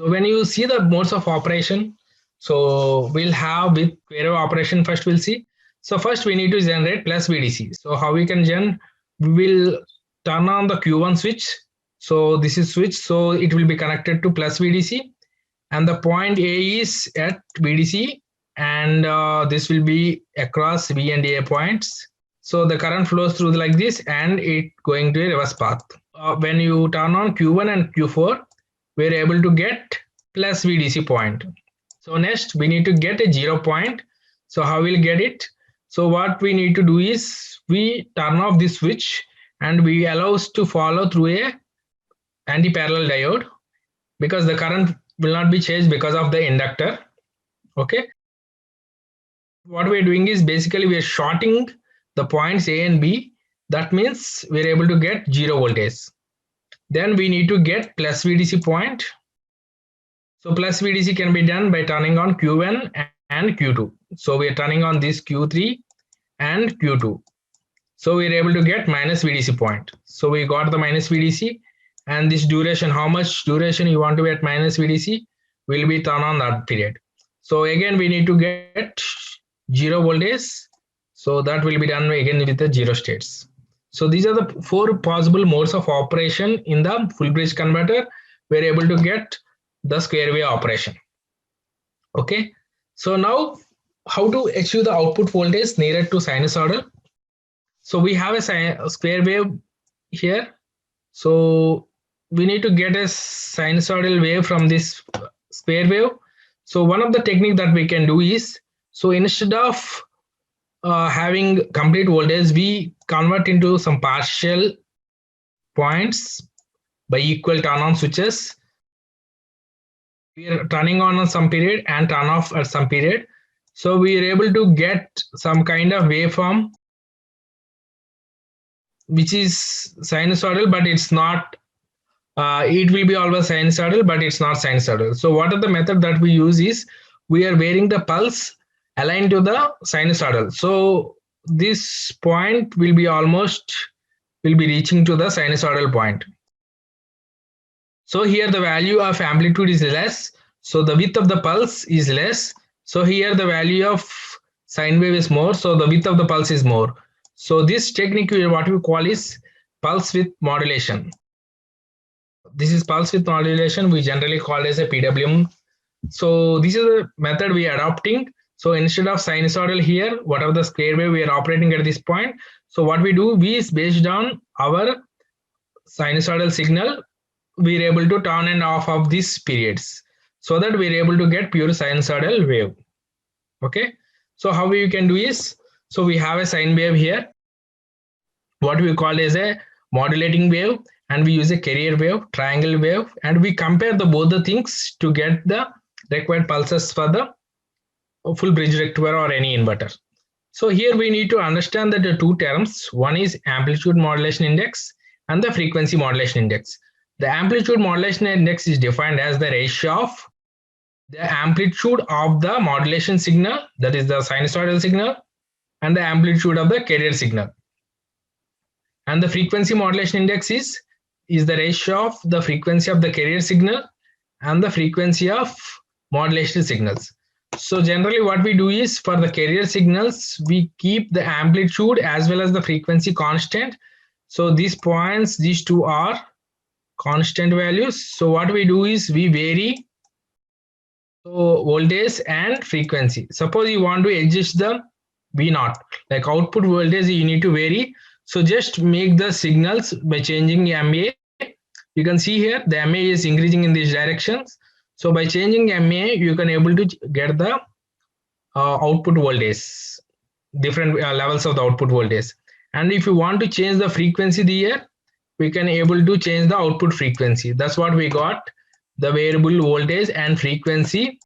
So when you see the modes of operation, so we'll have with square wave operation first we'll see. So first we need to generate plus VDC. So how we can generate? We will turn on the Q1 switch. So this is switch. So it will be connected to plus VDC, and the point A is at VDC, and this will be across V and A points. So the current flows through like this, and it going to a reverse path. When you turn on Q1 and Q4, we're able to get plus VDC point. So next we need to get a 0 point. So how we'll get it? So what we need to do is we turn off this switch and we allow us to follow through a anti-parallel diode, because the current will not be changed because of the inductor. Okay. What we're doing is basically we're shorting the points A and B. That means we're able to get 0 voltage. Then we need to get plus VDC point. So plus VDC can be done by turning on Q1 and Q2. So we are turning on this Q3 and Q2. So we are able to get minus VDC point. So we got the minus VDC, and this duration, how much duration you want to be at minus VDC will be turned on that period. So again we need to get 0 voltage. So that will be done again with the 0 states. So these are the 4 possible modes of operation in the full bridge converter. We're able to get the square wave operation. Okay. So now how to achieve the output voltage nearer to sinusoidal? So we have a square wave here. So we need to get a sinusoidal wave from this square wave. So one of the technique that we can do is, so instead of having complete voltage, we convert into some partial points by equal turn on switches. We are turning on some period and turn off at some period. So we are able to get some kind of waveform which is sinusoidal, but it's not, it will be always sinusoidal, but it's not sinusoidal. So what are the method that we use is, we are varying the pulse aligned to the sinusoidal. So this point will be reaching to the sinusoidal point. So here the value of amplitude is less, so the width of the pulse is less. So here the value of sine wave is more, so the width of the pulse is more. So this technique, what we call is pulse width modulation. This is pulse width modulation, we generally call as a PWM. So this is the method we are adopting. So instead of sinusoidal here, whatever the square wave we are operating at this point, so what we do, we is based on our sinusoidal signal, we are able to turn and off of these periods, so that we are able to get pure sinusoidal wave. Okay. So how we can do is, so we have a sine wave here, what we call as a modulating wave, and we use a carrier wave, triangle wave, and we compare both the things to get the required pulses for the full bridge rectifier or any inverter. So here we need to understand that the 2 terms, one is amplitude modulation index and the frequency modulation index. The amplitude modulation index is defined as the ratio of the amplitude of the modulation signal, that is the sinusoidal signal, and the amplitude of the carrier signal. And the frequency modulation index is the ratio of the frequency of the carrier signal and the frequency of modulation signals. So generally what we do is, for the carrier signals, we keep the amplitude as well as the frequency constant. So these points, these two are constant values. So what we do is we vary voltage and frequency. Suppose you want to adjust the V0, like output voltage, you need to vary. So just make the signals by changing MA. You can see here the MA is increasing in these directions. So by changing MA, you can able to get the output voltage, different levels of the output voltage. And if you want to change the frequency here, we can able to change the output frequency. That's what we got, the variable voltage and frequency,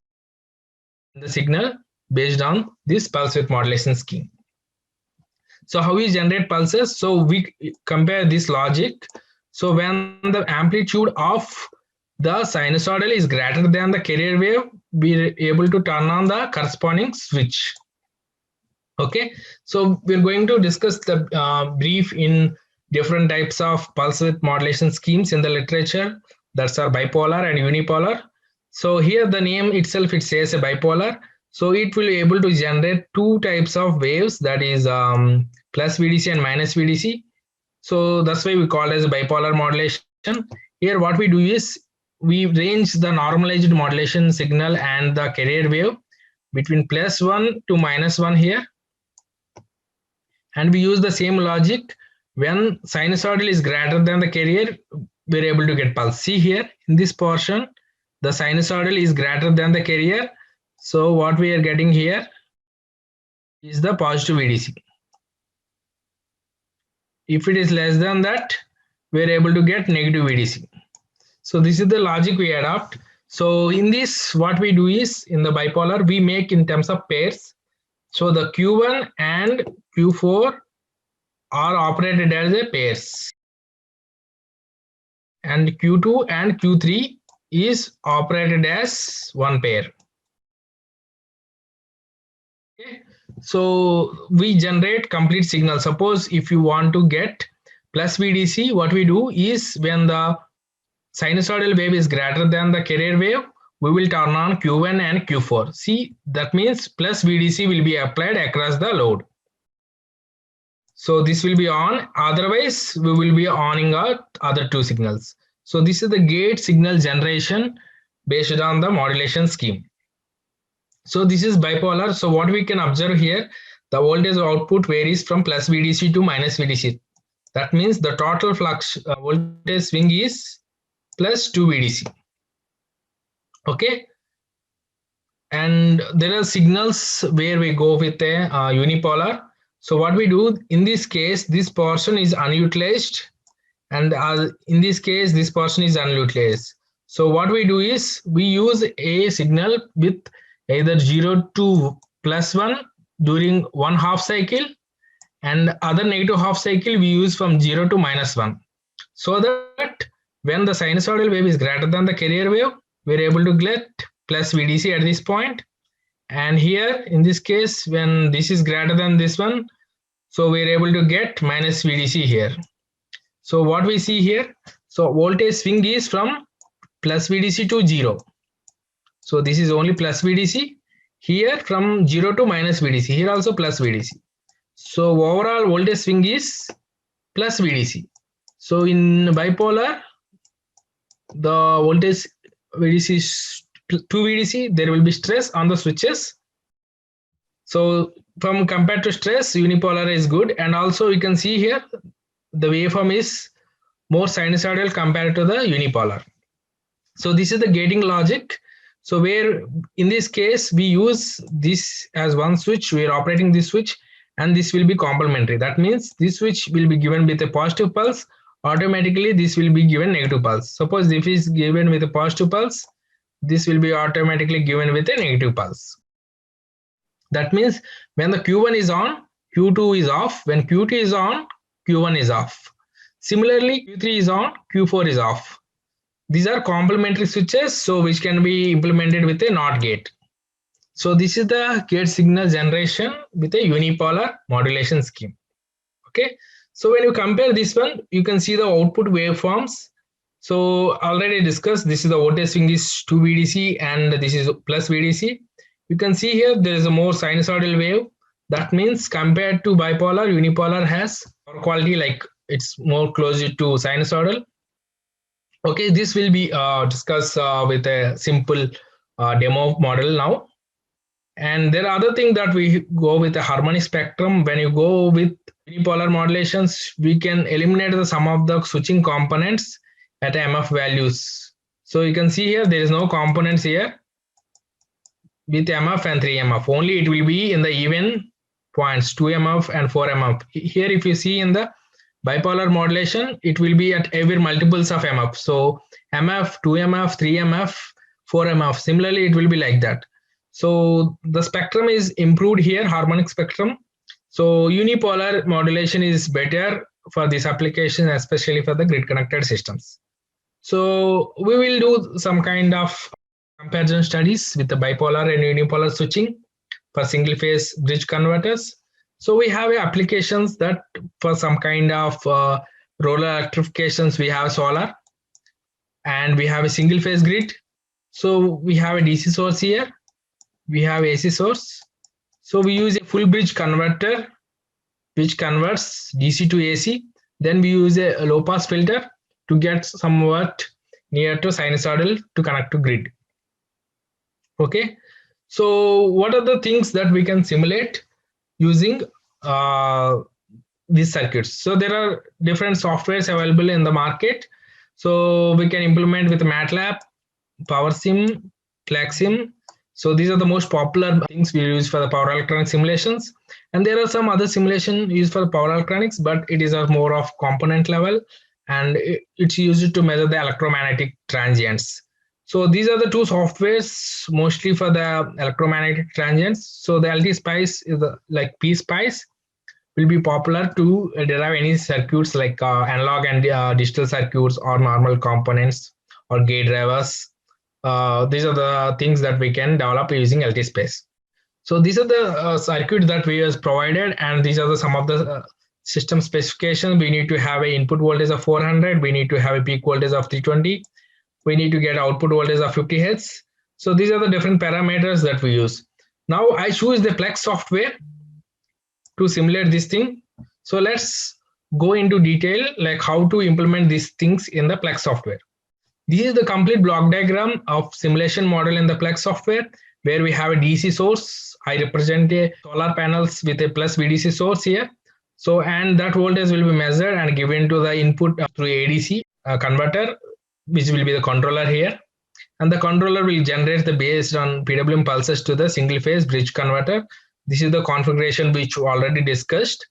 the signal based on this pulse width modulation scheme. So how we generate pulses? So we compare this logic. So when the amplitude of the sinusoidal is greater than the carrier wave, we are able to turn on the corresponding switch. Okay, so we're going to discuss the brief in different types of pulse width modulation schemes in the literature. That's our bipolar and unipolar. So here the name itself, it says a bipolar. So it will be able to generate two types of waves, that is plus VDC and minus VDC. So that's why we call it as bipolar modulation. Here what we do is we range the normalized modulation signal and the carrier wave between +1 to -1 here. And we use the same logic. When sinusoidal is greater than the carrier, we're able to get pulse. See here in this portion, the sinusoidal is greater than the carrier. So what we are getting here is the positive VDC. If it is less than that, we're able to get negative VDC. So this is the logic we adopt. So in this, what we do is, in the bipolar, we make in terms of pairs. So the Q1 and Q4 are operated as a pairs, and Q2 and Q3 is operated as one pair. Okay. So we generate complete signal. Suppose if you want to get plus VDC, what we do is, when the sinusoidal wave is greater than the carrier wave, we will turn on Q1 and Q4. See, that means plus VDC will be applied across the load. So this will be on, otherwise we will be owning our other two signals. So this is the gate signal generation based on the modulation scheme. So this is bipolar. So what we can observe here, the voltage output varies from plus VDC to minus VDC. That means the total flux voltage swing is plus 2 VDC. Okay. And there are signals where we go with a unipolar. So what we do in this case, this portion is unutilized, and in this case, this portion is unutilized. So what we do is, we use a signal with either 0 to +1 during one half cycle, and other negative half cycle we use from 0 to -1. So that when the sinusoidal wave is greater than the carrier wave, we're able to get plus VDC at this point. And here in this case, when this is greater than this one, so we're able to get minus VDC here. So what we see here, so voltage swing is from plus VDC to 0. So this is only plus VDC. Here from 0 to minus VDC, here also plus VDC. So overall voltage swing is plus VDC. So in bipolar, the voltage VDC is 2 VDC, there will be stress on the switches. So from compared to stress, unipolar is good. And also you can see here, the waveform is more sinusoidal compared to the unipolar. So this is the gating logic. So where in this case, we use this as one switch, we are operating this switch, and this will be complementary. That means this switch will be given with a positive pulse, automatically this will be given negative pulse. Suppose if it is given with a positive pulse, this will be automatically given with a negative pulse. That means when the Q1 is on, Q2 is off. When Q2 is on, Q1 is off. Similarly, Q3 is on, Q4 is off. These are complementary switches, so which can be implemented with a NOT gate. So this is the gate signal generation with a unipolar modulation scheme. Okay. So when you compare this one, you can see the output waveforms. So already discussed, this is the voltage swing is 2 VDC and this is plus VDC. You can see here there is a more sinusoidal wave. That means compared to bipolar, unipolar has power quality, like it's more closer to sinusoidal. Okay, this will be discussed with a simple demo model now. And there are other things that we go with a harmonic spectrum. When you go with unipolar modulations, we can eliminate the sum of the switching components at MF values. So you can see here there is no components here with MF and 3MF. Only it will be in the even points, 2MF and 4MF. Here if you see in the bipolar modulation, it will be at every multiples of MF. So MF, 2MF, 3MF, 4MF. Similarly, it will be like that. So the spectrum is improved here, harmonic spectrum. So unipolar modulation is better for this application, especially for the grid connected systems. So we will do some kind of comparison studies with the bipolar and unipolar switching for single phase bridge converters. So we have applications that for some kind of rural electrifications, we have solar, and we have a single phase grid. So we have a DC source here, we have AC source. So we use a full bridge converter which converts DC to AC. Then we use a low pass filter to get somewhat near to sinusoidal to connect to grid. Okay, so what are the things that we can simulate using these circuits? So there are different softwares available in the market. So we can implement with MATLAB, PowerSim, FlexSim. So these are the most popular things we use for the power electronic simulations. And there are some other simulation used for power electronics, but it is a more of component level, and it's used to measure the electromagnetic transients. So these are the two softwares mostly for the electromagnetic transients. So the LT-Spice is like PSpice will be popular to derive any circuits like analog and digital circuits or normal components or gate drivers. These are the things that we can develop using LT-Spice. So these are the circuits that we have provided, and these are some of the system specifications. We need to have an input voltage of 400. We need to have a peak voltage of 320. We need to get output voltage of 50 Hz. So these are the different parameters that we use. Now I choose the Plex software to simulate this thing. So let's go into detail like how to implement these things in the Plex software. This is the complete block diagram of simulation model in the Plex software, where we have a DC source. I represent a solar panels with a plus VDC source here. So, and that voltage will be measured and given to the input through ADC converter, which will be the controller here. And the controller will generate the based on PWM pulses to the single phase bridge converter. This is the configuration which we already discussed,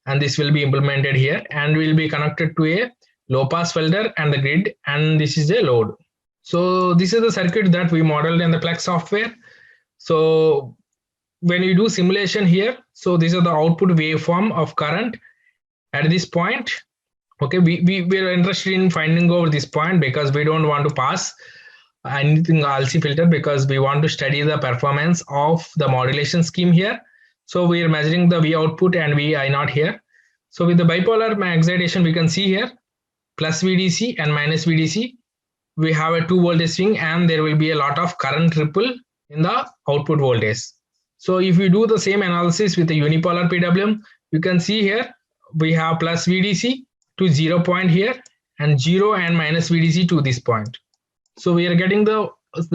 and this will be implemented here and will be connected to a low pass filter and the grid, and this is a load. So this is the circuit that we modeled in the Plex software. So when you do simulation here, so these are the output waveform of current at this point. Okay, we are interested in finding over this point because we don't want to pass anything RLC filter, because we want to study the performance of the modulation scheme here. So we are measuring the V output and V I naught here. So with the bipolar excitation, we can see here plus VDC and minus VDC, we have a 2 voltage swing, and there will be a lot of current ripple in the output voltage. So if we do the same analysis with the unipolar PWM, you can see here we have plus VDC to 0 point here and 0 and minus VDC to this point. So we are getting the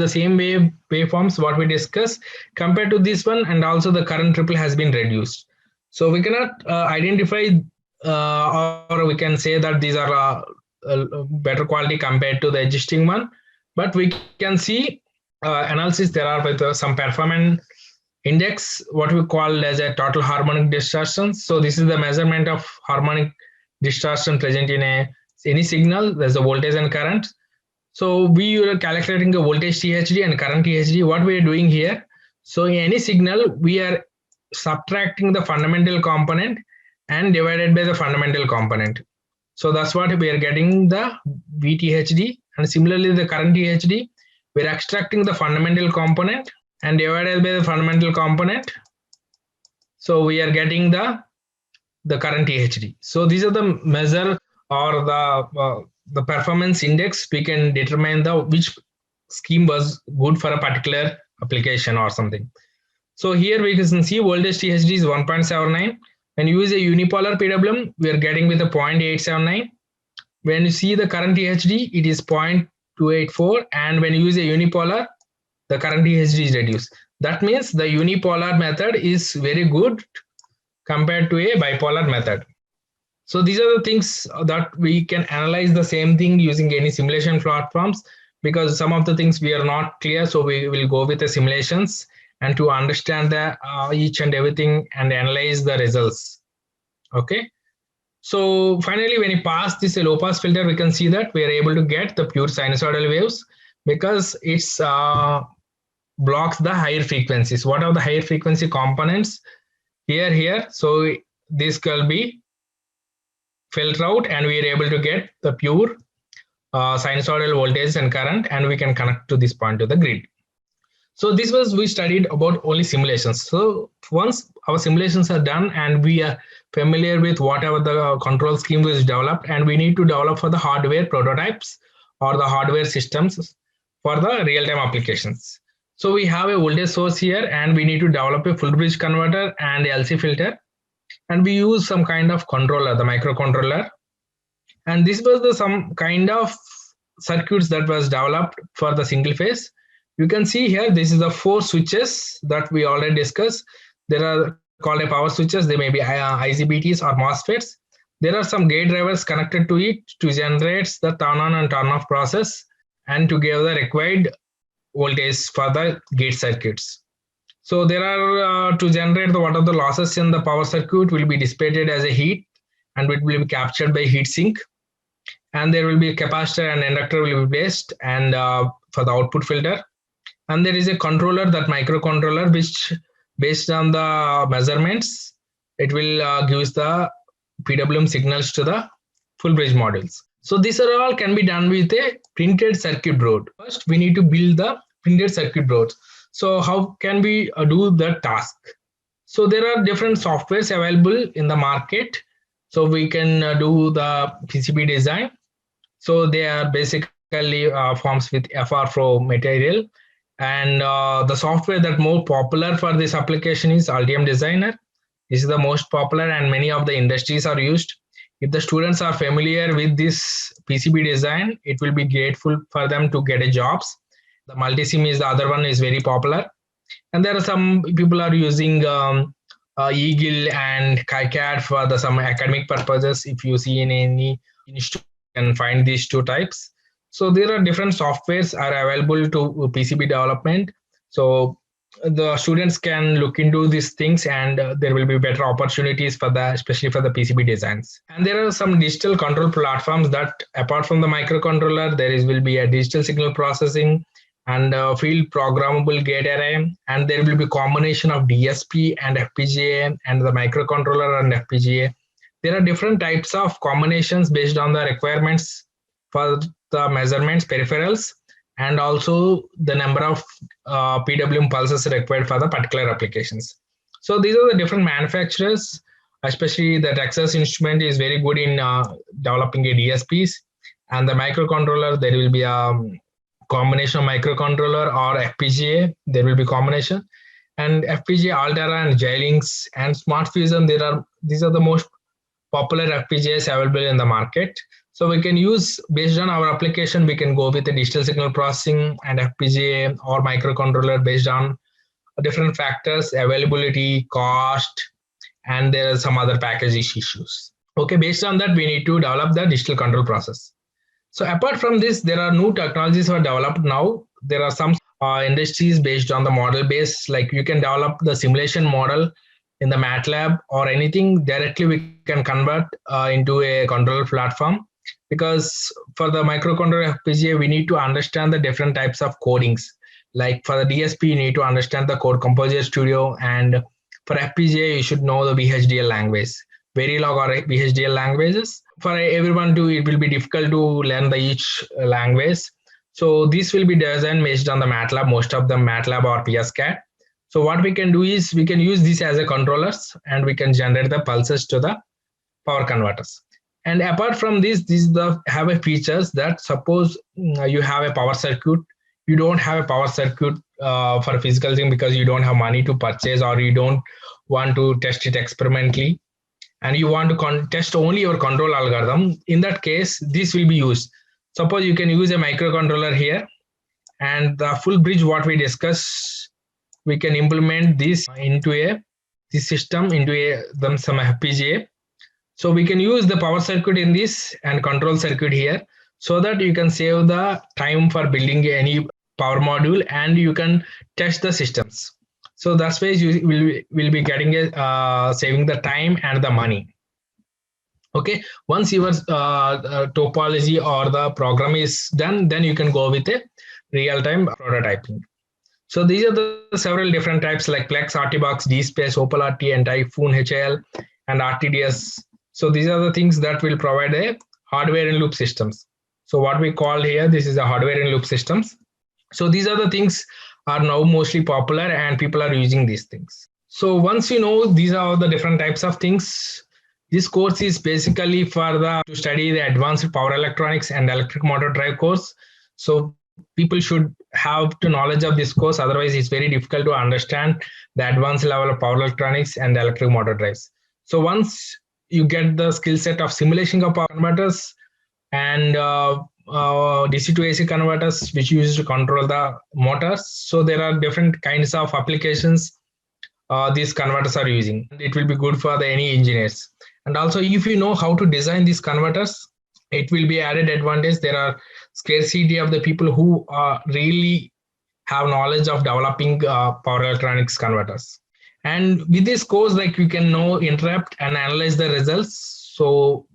same waveforms what we discussed compared to this one, and also the current ripple has been reduced. So we cannot identify or we can say that these are better quality compared to the existing one, but we can see analysis there are with some performance index, what we call as a total harmonic distortion. So this is the measurement of harmonic distortion present in any signal. There's a voltage and current. So we are calculating the voltage THD and current THD. What we are doing here, so in any signal we are subtracting the fundamental component and divided by the fundamental component. So that's what we are getting the VTHD, and similarly the current THD, we are extracting the fundamental component and divided by the fundamental component. So we are getting the current THD. So these are the measure or the performance index. We can determine the which scheme was good for a particular application or something. So here we can see voltage THD is 1.79. When you use a unipolar PWM, we are getting with a 0.879. When you see the current THD, it is 0.284, and when you use a unipolar, the current THD is reduced. That means the unipolar method is very good compared to a bipolar method. So these are the things that we can analyze the same thing using any simulation platforms, because some of the things we are not clear, so we will go with the simulations and to understand the each and everything and analyze the results. Okay, so finally when you pass this low pass filter, we can see that we are able to get the pure sinusoidal waves, because it's blocks the higher frequencies. What are the higher frequency components here? So this will be filtered out, and we are able to get the pure sinusoidal voltage and current, and we can connect to this point to the grid. So this was, we studied about only simulations. So once our simulations are done and we are familiar with whatever the control scheme was developed, and we need to develop for the hardware prototypes or the hardware systems. for the real-time applications. So we have a voltage source here, and we need to develop a full bridge converter and LC filter, and we use some kind of controller, the microcontroller. And this was the some kind of circuits that was developed for the single phase. You can see here, this is the 4 switches that we already discussed. There are called a power switches. They may be IGBTs or MOSFETs. There are some gate drivers connected to it to generate the turn on and turn off process and to give the required voltage for the gate circuits. So there are to generate what are the losses in the power circuit will be dissipated as a heat, and it will be captured by heat sink. And there will be a capacitor and inductor will be placed, and for the output filter. And there is a controller, that microcontroller, which based on the measurements, it will gives the PWM signals to the full bridge modules. So these are all can be done with a printed circuit board. First, we need to build the printed circuit boards. So how can we do the task? So there are different softwares available in the market. So we can do the PCB design. So they are basically forms with FR4 material. And the software that more popular for this application is Altium Designer. This is the most popular, and many of the industries are used. If the students are familiar with this PCB design, it will be grateful for them to get a jobs. The Multisim is the other one, is very popular. And there are some people are using Eagle and KiCad for the some academic purposes. If you see in any institute, you can find these 2 types. So there are different softwares are available to PCB development. So the students can look into these things, and there will be better opportunities for the, especially for the PCB designs. And there are some digital control platforms that, apart from the microcontroller, there will be a digital signal processing and field programmable gate array, and there will be combination of DSP and FPGA and the microcontroller and FPGA. There are different types of combinations based on the requirements for the measurements peripherals, and also the number of PWM pulses required for the particular applications. So these are the different manufacturers, especially the Texas Instrument is very good in developing a DSPs, and the microcontroller, there will be a combination of microcontroller or FPGA, there will be combination, and FPGA, Altera and Xilinx and Smart Fusion, these are the most popular FPGAs available in the market. So we can use, based on our application, we can go with a digital signal processing and FPGA or microcontroller based on different factors, availability, cost, and there are some other packaging issues. Okay, based on that, we need to develop the digital control process. So apart from this, there are new technologies are developed now. There are some industries based on the model base, like you can develop the simulation model in the MATLAB or anything directly we can convert into a controller platform. Because for the microcontroller FPGA, we need to understand the different types of codings. Like for the DSP, you need to understand the Code Composer Studio, and for FPGA, you should know the VHDL language, Verilog or VHDL languages. For everyone to, it will be difficult to learn the each language. So this will be designed based on the MATLAB, most of them MATLAB or PSCAD. So what we can do is we can use this as a controllers, and we can generate the pulses to the power converters. And apart from this, have a features that suppose you have a power circuit, you don't have a power circuit for a physical thing because you don't have money to purchase, or you don't want to test it experimentally, and you want to test only your control algorithm. In that case, this will be used. Suppose you can use a microcontroller here, and the full bridge what we discussed, we can implement this into this system into some FPGA. So we can use the power circuit in this and control circuit here, so that you can save the time for building any power module, and you can test the systems. So that's why you will be getting saving the time and the money. Okay, once your topology or the program is done, then you can go with a real-time prototyping. So these are the several different types like Plex, RTBox, DSpace, OpalRT, and Typhoon HAL, and RTDS. So these are the things that will provide a hardware in loop systems. So what we call here, this is a hardware in loop systems. So these are the things are now mostly popular, and people are using these things. So once you know these are the different types of things, this course is basically for to study the advanced power electronics and electric motor drive course. So people should have to knowledge of this course. Otherwise, it's very difficult to understand the advanced level of power electronics and electric motor drives. So once you get the skill set of simulation of power converters and DC to AC converters, which you use to control the motors. So there are different kinds of applications these converters are using. It will be good for the any engineers. And also, if you know how to design these converters, it will be added advantage. There are scarcity of the people who really have knowledge of developing power electronics converters. And with this course, like you can know, interrupt and analyze the results. So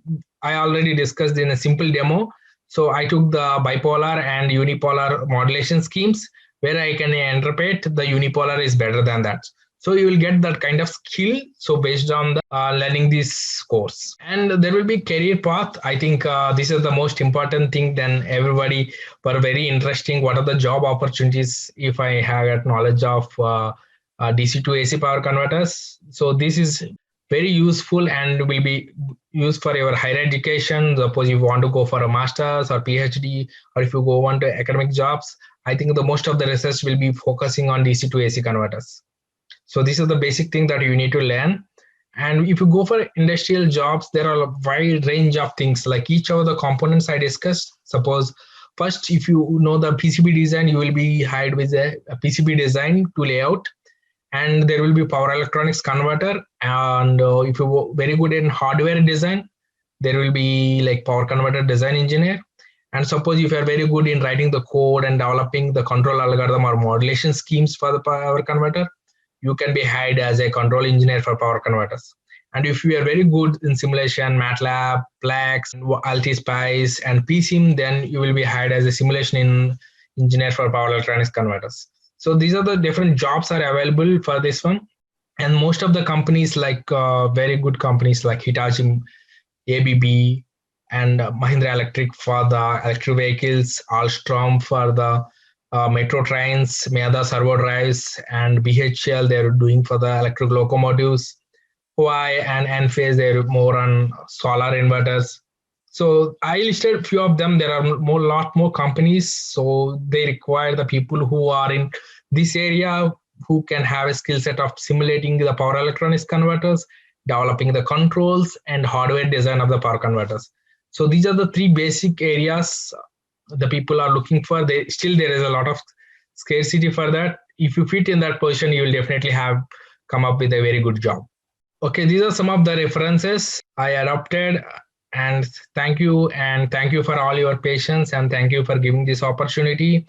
I already discussed in a simple demo. So I took the bipolar and unipolar modulation schemes where I can interpret the unipolar is better than that. So you will get that kind of skill. So based on the learning this course, and there will be career path. I think this is the most important thing. Then everybody were very interesting. What are the job opportunities if I have knowledge of DC to AC power converters? So this is very useful and will be used for your higher education. Suppose you want to go for a master's or PhD, or if you go on to academic jobs, I think the most of the research will be focusing on DC to AC converters. So this is the basic thing that you need to learn. And if you go for industrial jobs, there are a wide range of things like each of the components I discussed. Suppose first, if you know the PCB design, you will be hired with a PCB design to layout, and there will be power electronics converter. And if you're very good in hardware design, there will be like power converter design engineer. And suppose if you are very good in writing the code and developing the control algorithm or modulation schemes for the power converter, you can be hired as a control engineer for power converters. And if you are very good in simulation, MATLAB, Plex, AltiSpice, and PSIM, then you will be hired as a simulation engineer for power electronics converters. So these are the different jobs are available for this one. And most of the companies, like very good companies like Hitachi, ABB, and Mahindra Electric for the electric vehicles, Alstom for the metro trains, Miata servo drives, and BHL they're doing for the electric locomotives. Huawei and Enphase they're more on solar inverters. So I listed a few of them. There are lot more companies, so they require the people who are in this area who can have a skill set of simulating the power electronics converters, developing the controls, and hardware design of the power converters. So these are the three basic areas the people are looking for. There is a lot of scarcity for that. If you fit in that position, you will definitely have come up with a very good job. Okay, these are some of the references I adopted, and thank you for all your patience, and thank you for giving this opportunity.